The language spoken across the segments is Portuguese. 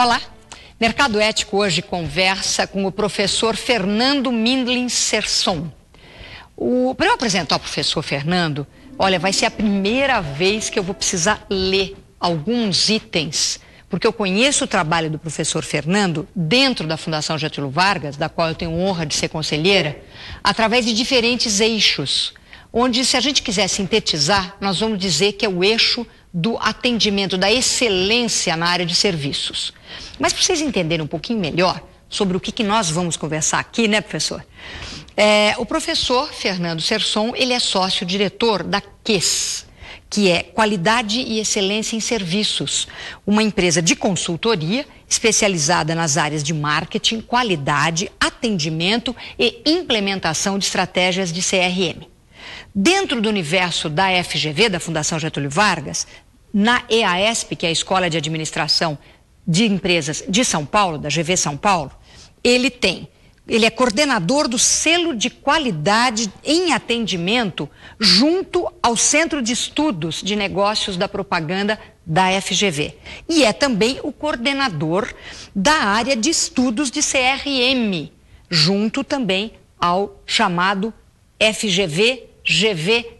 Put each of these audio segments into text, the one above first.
Olá, Mercado Ético hoje conversa com o professor Fernando Mindlin Serson. Para eu apresentar o professor Fernando, olha, vai ser a primeira vez que eu vou precisar ler alguns itens, porque eu conheço o trabalho do professor Fernando dentro da Fundação Getúlio Vargas, da qual eu tenho honra de ser conselheira, através de diferentes eixos, onde, se a gente quiser sintetizar, nós vamos dizer que é o eixo do atendimento, da excelência na área de serviços. Mas para vocês entenderem um pouquinho melhor sobre o que nós vamos conversar aqui, né, professor? O professor Fernando Serson, ele é sócio-diretor da QES, que é Qualidade e Excelência em Serviços, uma empresa de consultoria especializada nas áreas de marketing, qualidade, atendimento e implementação de estratégias de CRM. Dentro do universo da FGV, da Fundação Getúlio Vargas, na EASP, que é a Escola de Administração de Empresas de São Paulo, da GV São Paulo, ele é coordenador do selo de qualidade em atendimento junto ao Centro de Estudos de Negócios da Propaganda da FGV. E é também o coordenador da área de estudos de CRM, junto também ao chamado FGV-GV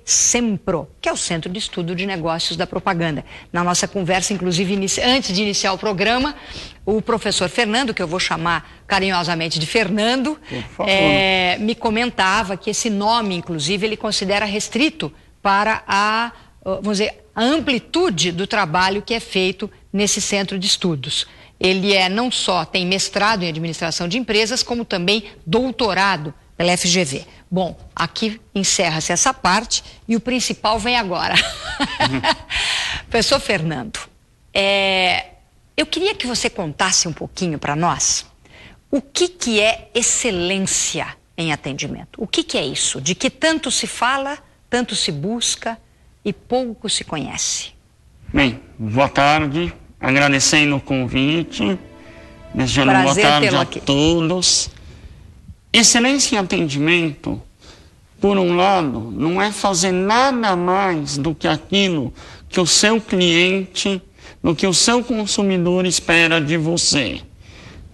Sempro, que é o Centro de Estudo de Negócios da Propaganda. Na nossa conversa, inclusive, antes de iniciar o programa, o professor Fernando, que eu vou chamar carinhosamente de Fernando, me comentava que esse nome, inclusive, ele considera restrito para vamos dizer, a amplitude do trabalho que é feito nesse centro de estudos. Ele não só tem mestrado em administração de empresas, como também doutorado pela FGV. Bom, aqui encerra-se essa parte e o principal vem agora. Professor Fernando, eu queria que você contasse um pouquinho para nós o que é excelência em atendimento. O que é isso? De que tanto se fala, tanto se busca e pouco se conhece? Bem, boa tarde, agradecendo o convite, desejando boa tarde a todos. Excelência em atendimento, por um lado, não é fazer nada mais do que aquilo que o seu cliente, do que o seu consumidor espera de você.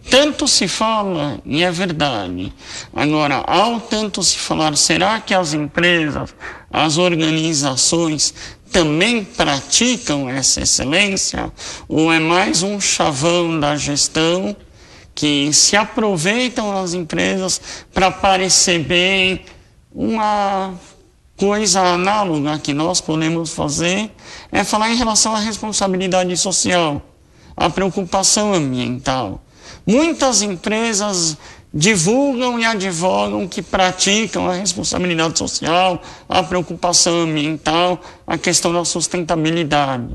Tanto se fala, e é verdade. Agora, ao tanto se falar, será que as empresas, as organizações também praticam essa excelência? Ou é mais um chavão da gestão que se aproveitam as empresas para parecer bem? Uma coisa análoga que nós podemos fazer é falar em relação à responsabilidade social, à preocupação ambiental. Muitas empresas divulgam e advogam que praticam a responsabilidade social, a preocupação ambiental, a questão da sustentabilidade.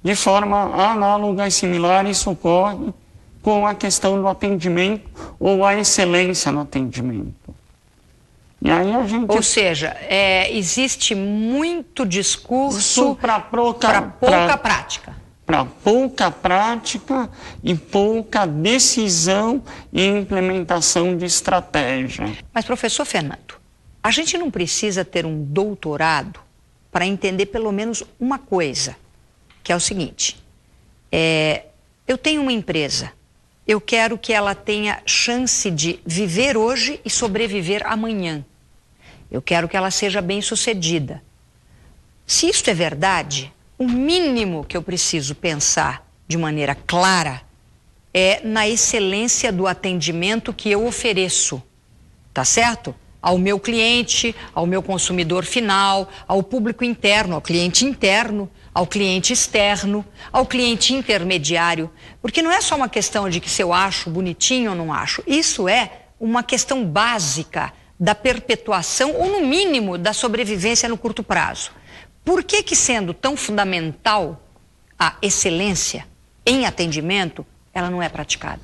De forma análoga e similar, isso ocorre com a questão do atendimento ou a excelência no atendimento. E aí a gente... Ou seja, existe muito discurso para pouca prática. Para pouca prática e pouca decisão e implementação de estratégia. Mas, professor Fernando, a gente não precisa ter um doutorado para entender pelo menos uma coisa, que é o seguinte: eu tenho uma empresa. Eu quero que ela tenha chance de viver hoje e sobreviver amanhã. Eu quero que ela seja bem-sucedida. Se isto é verdade, o mínimo que eu preciso pensar de maneira clara é na excelência do atendimento que eu ofereço, tá certo? Ao meu cliente, ao meu consumidor final, ao público interno, ao cliente interno, ao cliente externo, ao cliente intermediário. Porque não é só uma questão de que se eu acho bonitinho ou não acho. Isso é uma questão básica da perpetuação ou, no mínimo, da sobrevivência no curto prazo. Por que, sendo tão fundamental a excelência em atendimento, ela não é praticada?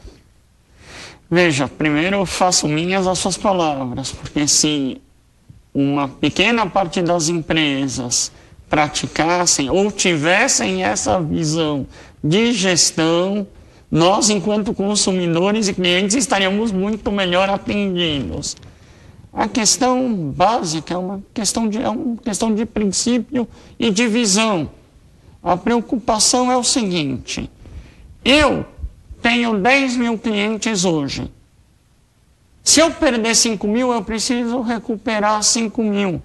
Veja, primeiro eu faço minhas as suas palavras, porque se uma pequena parte das empresas praticassem ou tivessem essa visão de gestão, nós, enquanto consumidores e clientes, estaríamos muito melhor atendidos. A questão básica é uma questão de princípio e de visão. A preocupação é o seguinte: eu tenho 10 mil clientes hoje. Se eu perder 5 mil, eu preciso recuperar 5 mil.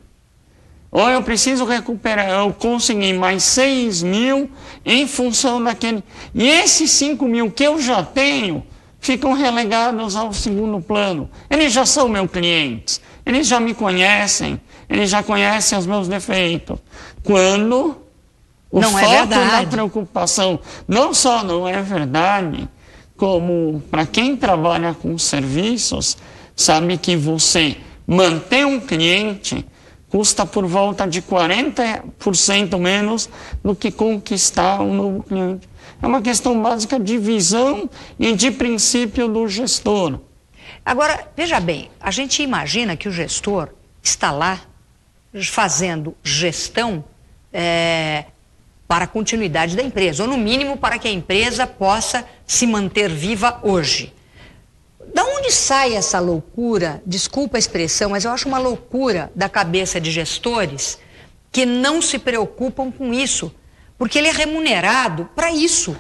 Ou eu preciso recuperar, eu consegui mais 6 mil em função daquele... E esses 5 mil que eu já tenho ficam relegados ao segundo plano. Eles já são meus clientes, eles já me conhecem, eles já conhecem os meus defeitos. Quando o foco da preocupação não só não é verdade, como para quem trabalha com serviços, sabe que você manter um cliente custa por volta de 40% menos do que conquistar um novo cliente. É uma questão básica de visão e de princípio do gestor. Agora, veja bem, a gente imagina que o gestor está lá fazendo gestão para a continuidade da empresa, ou no mínimo para que a empresa possa se manter viva hoje. Da onde sai essa loucura, desculpa a expressão, mas eu acho uma loucura da cabeça de gestores que não se preocupam com isso, porque ele é remunerado para isso.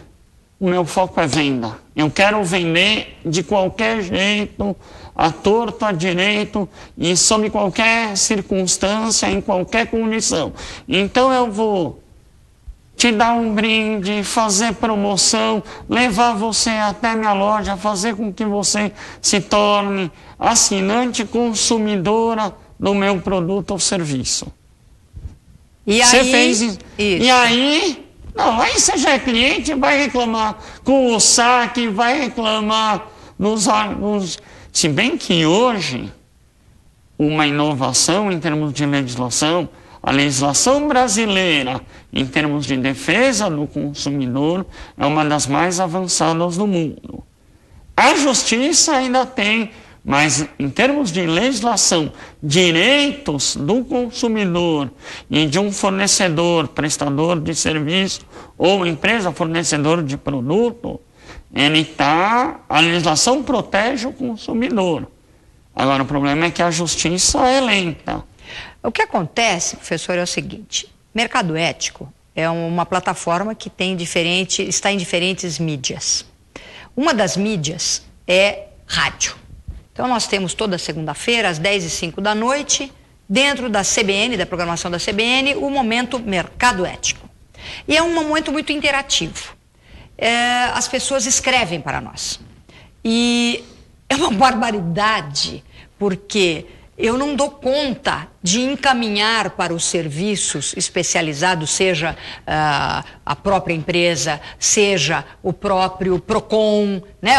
O meu foco é venda. Eu quero vender de qualquer jeito, à torto, à direito, e sob qualquer circunstância, em qualquer condição. Então eu vou te dar um brinde, fazer promoção, levar você até minha loja, fazer com que você se torne assinante consumidora do meu produto ou serviço. E você aí, fez isso. E aí, não, aí você já é cliente, vai reclamar com o saque, vai reclamar nos... Se bem que hoje, uma inovação em termos de legislação, a legislação brasileira, em termos de defesa do consumidor, é uma das mais avançadas do mundo. A justiça ainda tem, mas em termos de legislação, direitos do consumidor e de um fornecedor, prestador de serviço ou empresa fornecedor de produto, a legislação protege o consumidor. Agora, o problema é que a justiça é lenta. O que acontece, professor, é o seguinte: Mercado Ético é uma plataforma que está em diferentes mídias. Uma das mídias é rádio. Então nós temos toda segunda-feira, às 10h05 da noite, dentro da CBN, da programação da CBN, o momento Mercado Ético. E é um momento muito interativo. As pessoas escrevem para nós. E é uma barbaridade, porque eu não dou conta de encaminhar para os serviços especializados, seja a própria empresa, seja o próprio PROCON, né,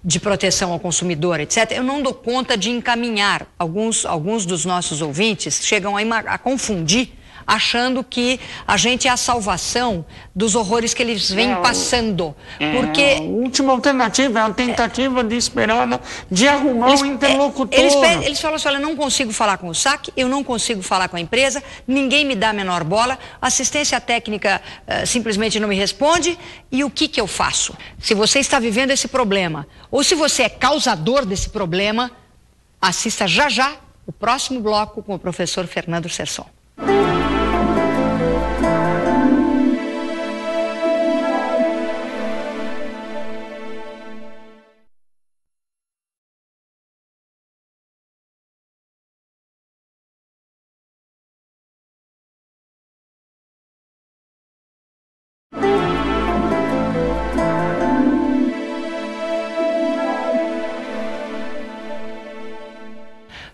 de proteção ao consumidor, etc. Eu não dou conta de encaminhar. Alguns dos nossos ouvintes chegam a confundir, achando que a gente é a salvação dos horrores que eles vêm passando. Porque a última alternativa é a tentativa desesperada de arrumar um interlocutor. Eles falam assim: olha, eu não consigo falar com o saque, eu não consigo falar com a empresa, ninguém me dá a menor bola, a assistência técnica simplesmente não me responde, e o que eu faço? Se você está vivendo esse problema, ou se você é causador desse problema, assista já o próximo bloco com o professor Fernando Serson.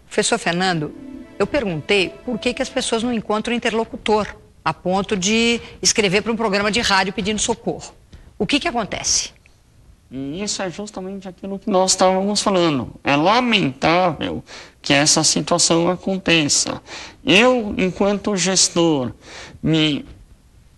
Professor Fernando, eu perguntei por que as pessoas não encontram interlocutor a ponto de escrever para um programa de rádio pedindo socorro. O que acontece? E isso é justamente aquilo que nós estávamos falando. É lamentável que essa situação aconteça. Eu, enquanto gestor, me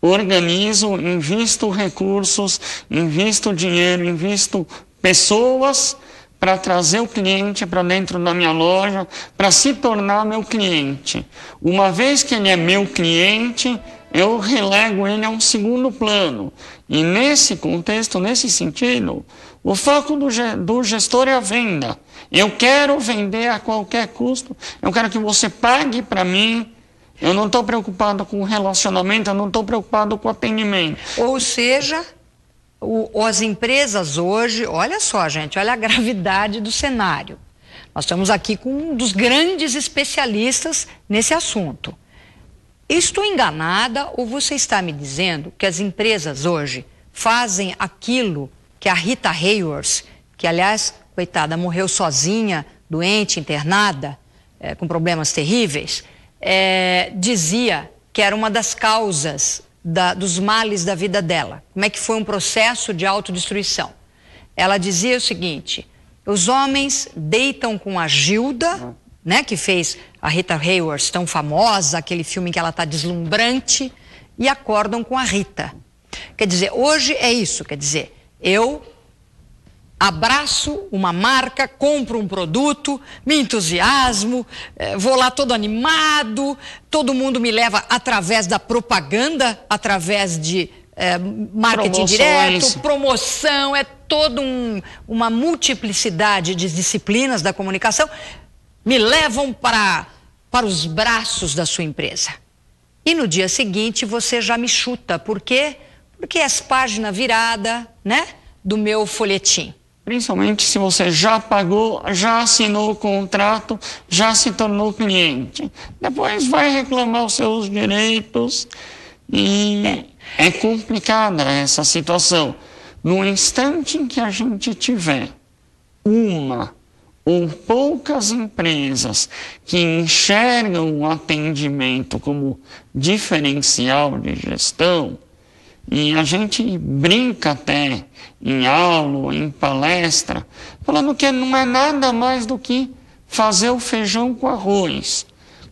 organizo, invisto recursos, invisto dinheiro, invisto pessoas para trazer o cliente para dentro da minha loja, para se tornar meu cliente. Uma vez que ele é meu cliente, eu relego ele a um segundo plano. E nesse contexto, nesse sentido, o foco do gestor é a venda. Eu quero vender a qualquer custo, eu quero que você pague para mim. Eu não estou preocupado com o relacionamento, eu não estou preocupado com o atendimento. Ou seja, As empresas hoje, olha só, gente, olha a gravidade do cenário. Nós estamos aqui com um dos grandes especialistas nesse assunto. Estou enganada ou você está me dizendo que as empresas hoje fazem aquilo que a Rita Hayworth, que aliás, coitada, morreu sozinha, doente, internada, com problemas terríveis, dizia que era uma das causas dos males da vida dela. Como é que foi um processo de autodestruição? Ela dizia o seguinte: os homens deitam com a Gilda, né, que fez a Rita Hayworth tão famosa, aquele filme em que ela está deslumbrante, e acordam com a Rita. Quer dizer, hoje é isso, quer dizer, eu abraço uma marca, compro um produto, me entusiasmo, vou lá todo animado, todo mundo me leva através da propaganda, através de marketing direto, promoção, é toda uma multiplicidade de disciplinas da comunicação, me levam para os braços da sua empresa. E no dia seguinte você já me chuta, por quê? Porque é página virada, né, do meu folhetim. Principalmente se você já pagou, já assinou o contrato, já se tornou cliente. Depois vai reclamar os seus direitos e é complicada essa situação. No instante em que a gente tiver uma ou poucas empresas que enxergam o atendimento como diferencial de gestão, e a gente brinca até em aula ou em palestra, falando que não é nada mais do que fazer o feijão com arroz.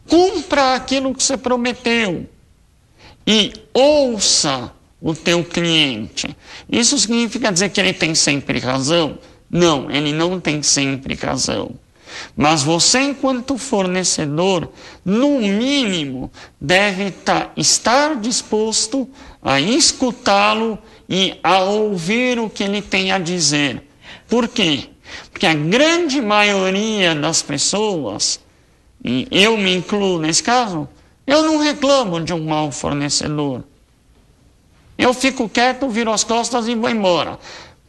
Cumpra aquilo que você prometeu e ouça o teu cliente. Isso significa dizer que ele tem sempre razão? Não, ele não tem sempre razão. Mas você, enquanto fornecedor, no mínimo, deve estar disposto a escutá-lo e a ouvir o que ele tem a dizer. Por quê? Porque a grande maioria das pessoas, e eu me incluo nesse caso, eu não reclamo de um mau fornecedor. Eu fico quieto, viro as costas e vou embora.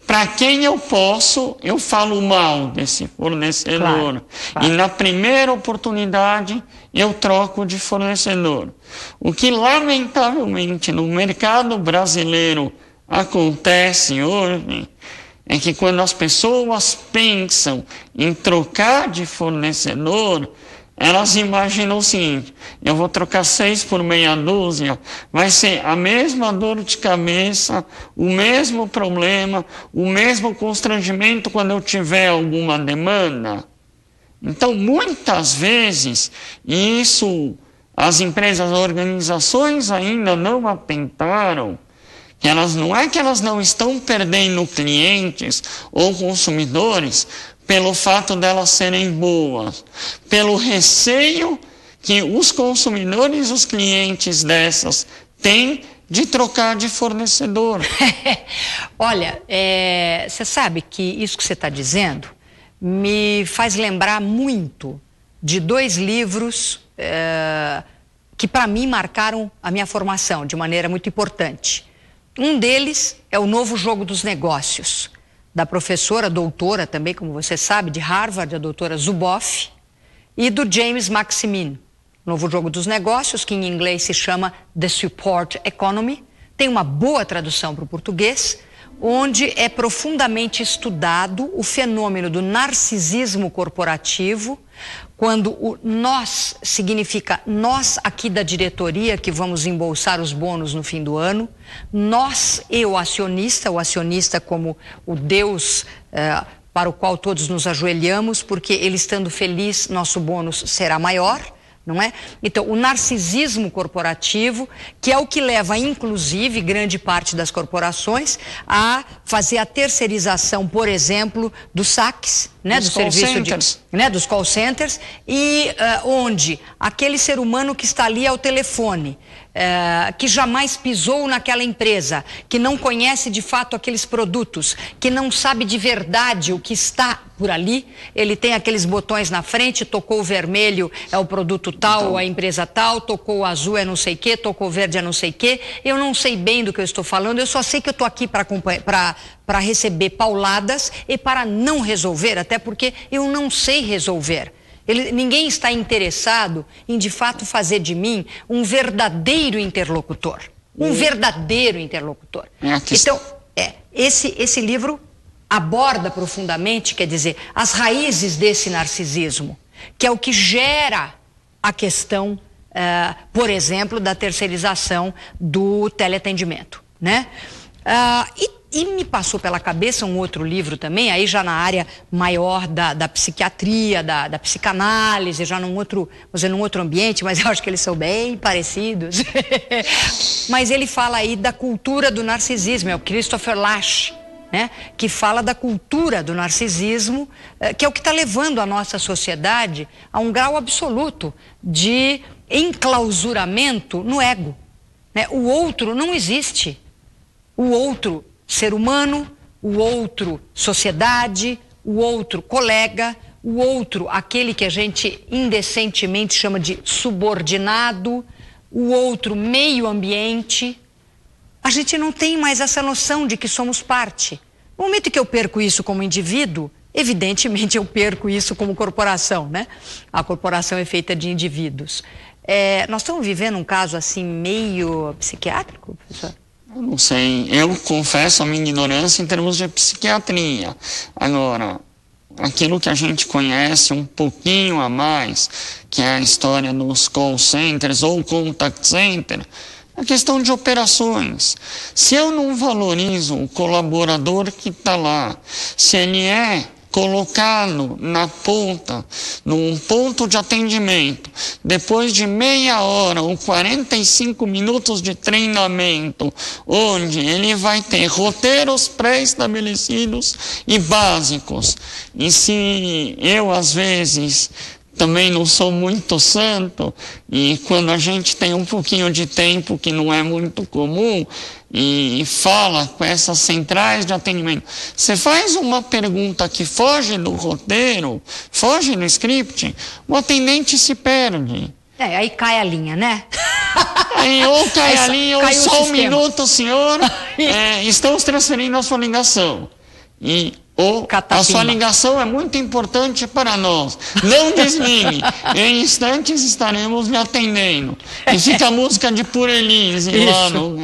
Para quem eu posso, eu falo mal desse fornecedor. Claro. E na primeira oportunidade, eu troco de fornecedor. O que, lamentavelmente, no mercado brasileiro acontece hoje é que quando as pessoas pensam em trocar de fornecedor, elas imaginam o seguinte: eu vou trocar 6 por meia dúzia, vai ser a mesma dor de cabeça, o mesmo problema, o mesmo constrangimento quando eu tiver alguma demanda. Então, muitas vezes, isso as empresas, as organizações ainda não atentaram, que não é que elas não estão perdendo clientes ou consumidores pelo fato delas serem boas, pelo receio que os consumidores, os clientes dessas têm de trocar de fornecedor. Olha, você sabe que isso que você está dizendo me faz lembrar muito de 2 livros que para mim marcaram a minha formação de maneira muito importante. Um deles é O Novo Jogo dos Negócios, da professora, doutora também, como você sabe, de Harvard, a doutora Zuboff, e do James Maximin. Novo Jogo dos Negócios, que em inglês se chama The Support Economy, tem uma boa tradução para o português, onde é profundamente estudado o fenômeno do narcisismo corporativo, quando o nós significa nós aqui da diretoria que vamos embolsar os bônus no fim do ano, nós e o acionista como o Deus para o qual todos nos ajoelhamos, porque ele estando feliz, nosso bônus será maior. Não é? Então, o narcisismo corporativo, que é o que leva, inclusive, grande parte das corporações a fazer a terceirização, por exemplo, dos saques, né, do serviço dos call centers, e onde aquele ser humano que está ali ao telefone que jamais pisou naquela empresa, que não conhece de fato aqueles produtos, que não sabe de verdade o que está por ali. Ele tem aqueles botões na frente, tocou o vermelho é o produto tal, a empresa tal, tocou o azul é não sei o quê, tocou o verde é não sei o quê. Eu não sei bem do que eu estou falando, eu só sei que eu estou aqui para receber pauladas e para não resolver, até porque eu não sei resolver. Ninguém está interessado em, de fato, fazer de mim um verdadeiro interlocutor. Um verdadeiro interlocutor. Então, esse livro aborda profundamente, quer dizer, as raízes desse narcisismo, que é o que gera a questão, por exemplo, da terceirização do teleatendimento, né? E me passou pela cabeça um outro livro também, aí já na área maior da psiquiatria, da psicanálise, já num outro ambiente, mas eu acho que eles são bem parecidos. Mas ele fala aí da cultura do narcisismo, é o Christopher Lasch, né? Que fala da cultura do narcisismo, que é o que está levando a nossa sociedade a um grau absoluto de enclausuramento no ego, né? O outro não existe. O outro ser humano, o outro sociedade, o outro colega, o outro aquele que a gente indecentemente chama de subordinado, o outro meio ambiente. A gente não tem mais essa noção de que somos parte. No momento que eu perco isso como indivíduo, evidentemente eu perco isso como corporação, né? A corporação é feita de indivíduos. Nós estamos vivendo um caso assim meio psiquiátrico, professor? Eu não sei, eu confesso a minha ignorância em termos de psiquiatria. Agora, aquilo que a gente conhece um pouquinho a mais, que é a história dos call centers ou contact center, a questão de operações. Se eu não valorizo o colaborador que está lá, se ele é colocado na ponta, num ponto de atendimento, depois de meia hora ou 45 minutos de treinamento, onde ele vai ter roteiros pré-estabelecidos e básicos. E se eu, às vezes, também não sou muito santo, e quando a gente tem um pouquinho de tempo, que não é muito comum, e fala com essas centrais de atendimento, você faz uma pergunta que foge do roteiro, foge do script, o atendente se perde. Aí cai a linha, né? Aí ou cai a linha, ou só um minuto, senhor, estamos transferindo a sua ligação. A sua ligação é muito importante para nós. Não desligue. Em instantes estaremos lhe atendendo. E fica a música de Purelise lá no...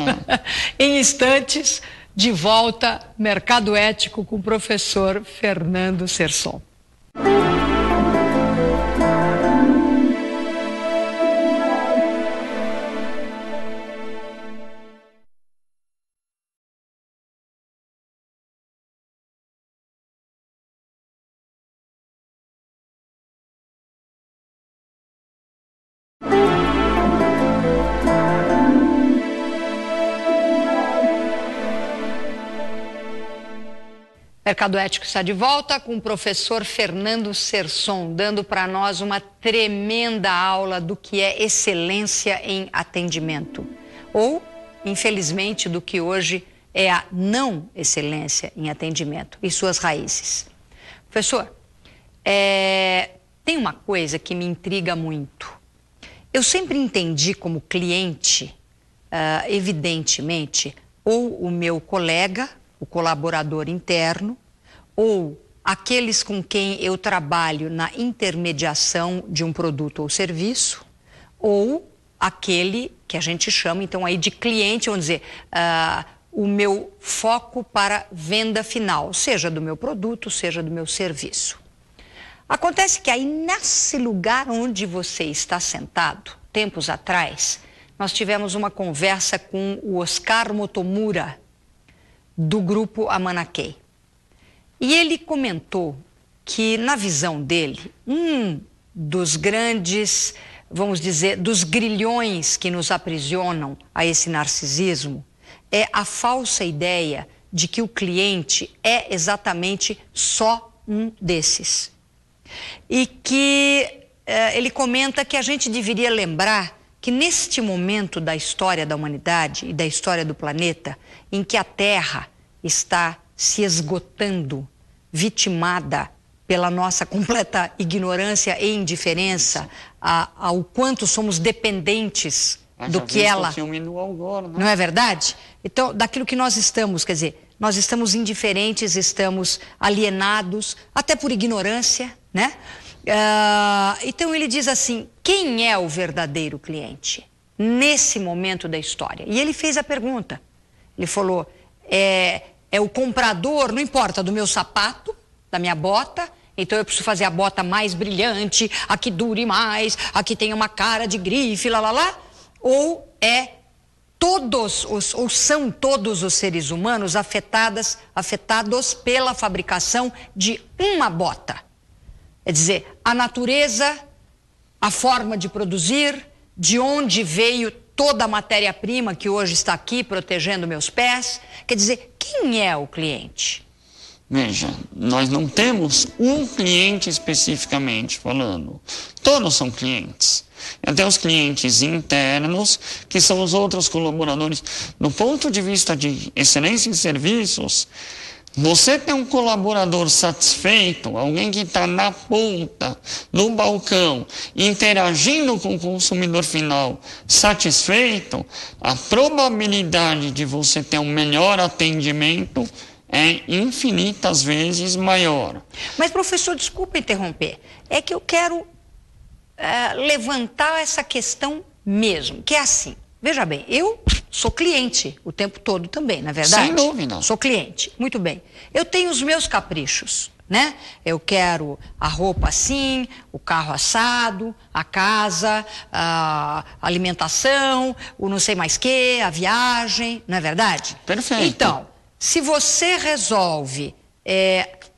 Em instantes, de volta, Mercado Ético com o professor Fernando Serson. Mercado Ético está de volta com o professor Fernando Serson, dando para nós uma tremenda aula do que é excelência em atendimento. Ou, infelizmente, do que hoje é a não excelência em atendimento e suas raízes. Professor, tem uma coisa que me intriga muito. Eu sempre entendi como cliente, evidentemente, ou o meu colega, o colaborador interno, ou aqueles com quem eu trabalho na intermediação de um produto ou serviço, ou aquele que a gente chama, então, aí de cliente, vamos dizer, o meu foco para venda final, seja do meu produto, seja do meu serviço. Acontece que aí, nesse lugar onde você está sentado, tempos atrás, nós tivemos uma conversa com o Oscar Motomura, do grupo Amanakei. E ele comentou que, na visão dele, um dos grandes, vamos dizer, dos grilhões que nos aprisionam a esse narcisismo é a falsa ideia de que o cliente é exatamente só um desses. E que ele comenta que a gente deveria lembrar que neste momento da história da humanidade e da história do planeta, em que a Terra está se esgotando, vitimada pela nossa completa ignorância e indiferença ao quanto somos dependentes do que ela... Não é verdade? Então, daquilo que nós estamos, quer dizer, nós estamos indiferentes, estamos alienados, até por ignorância, né? Então ele diz assim, quem é o verdadeiro cliente nesse momento da história? E ele fez a pergunta, ele falou, é o comprador, não importa, do meu sapato, da minha bota, então eu preciso fazer a bota mais brilhante, a que dure mais, a que tenha uma cara de grife, ou são todos os seres humanos afetados pela fabricação de uma bota? É dizer, a natureza, a forma de produzir, de onde veio toda a matéria-prima que hoje está aqui protegendo meus pés. Quer dizer, quem é o cliente? Veja, nós não temos um cliente especificamente falando. Todos são clientes. Até os clientes internos, que são os outros colaboradores. Do ponto de vista de excelência em serviços, você tem um colaborador satisfeito, alguém que está na ponta, no balcão, interagindo com o consumidor final satisfeito, a probabilidade de você ter um melhor atendimento é infinitas vezes maior. Mas, professor, desculpa interromper, é que eu quero levantar essa questão mesmo, que é assim, veja bem, eu sou cliente o tempo todo também, não é verdade? Sem dúvida. Sou cliente, muito bem. Eu tenho os meus caprichos, né? Eu quero a roupa assim, o carro assado, a casa, a alimentação, o não sei mais que, a viagem, não é verdade? Perfeito. Então, se você resolve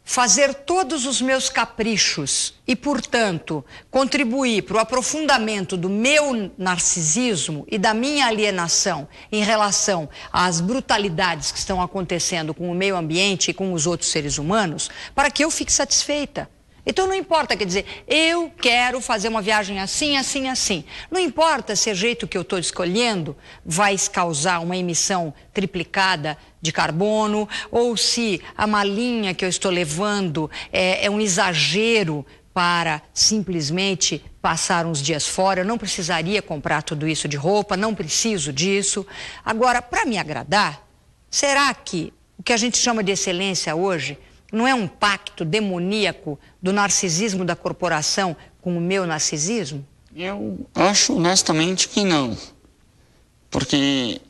fazer todos os meus caprichos e, portanto, contribuir para o aprofundamento do meu narcisismo e da minha alienação em relação às brutalidades que estão acontecendo com o meio ambiente e com os outros seres humanos, para que eu fique satisfeita. Então não importa, quer dizer, eu quero fazer uma viagem assim, assim, assim. Não importa se o jeito que eu estou escolhendo vai causar uma emissão triplicada de carbono, ou se a malinha que eu estou levando é um exagero para simplesmente passar uns dias fora. Eu não precisaria comprar tudo isso de roupa, não preciso disso. Agora, para me agradar, será que o que a gente chama de excelência hoje não é um pacto demoníaco do narcisismo da corporação com o meu narcisismo? Eu acho honestamente que não. Porque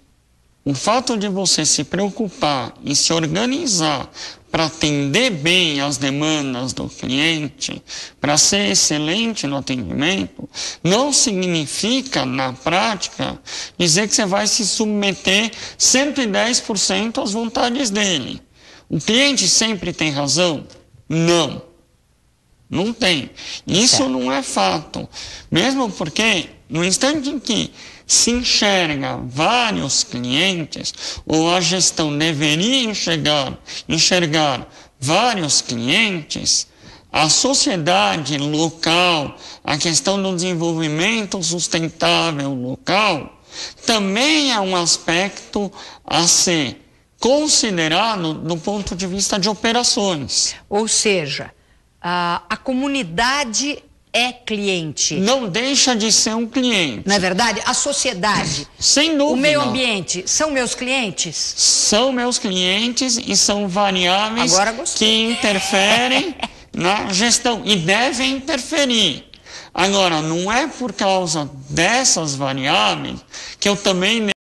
o fato de você se preocupar e se organizar para atender bem as demandas do cliente, para ser excelente no atendimento, não significa, na prática, dizer que você vai se submeter 110% às vontades dele. O cliente sempre tem razão? Não. Não tem. Isso não é fato. Mesmo porque, no instante em que se enxerga vários clientes, ou a gestão deveria enxergar vários clientes, a sociedade local, a questão do desenvolvimento sustentável local, também é um aspecto a ser considerado do ponto de vista de operações. Ou seja, a comunidade é cliente. Não deixa de ser um cliente. Não é verdade? A sociedade, sem dúvida, o meio ambiente, são meus clientes? São meus clientes e são variáveis que interferem na gestão e devem interferir. Agora, não é por causa dessas variáveis que eu também